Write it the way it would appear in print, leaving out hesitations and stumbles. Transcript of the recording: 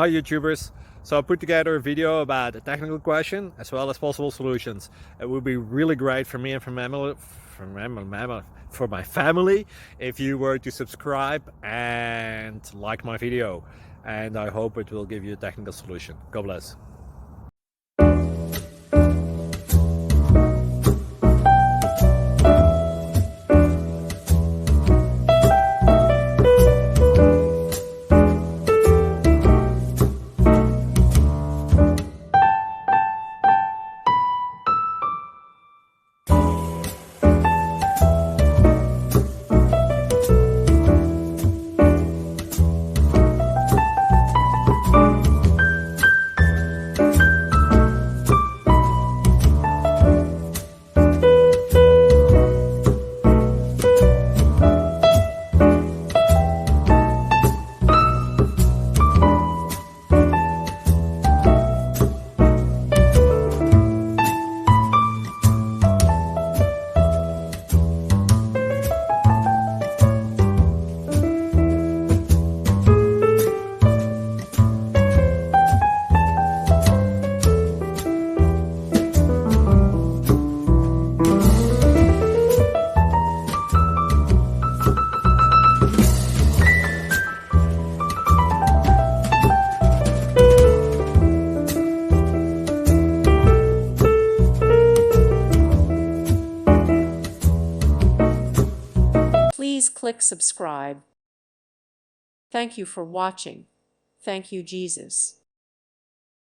Hi YouTubers! So I put together a video about a technical question as well as possible solutions. It would be really great for me and for my family if you were to subscribe and like my video, and I hope it will give you a technical solution. God bless. Please click subscribe. Thank you for watching. Thank you, Jesus.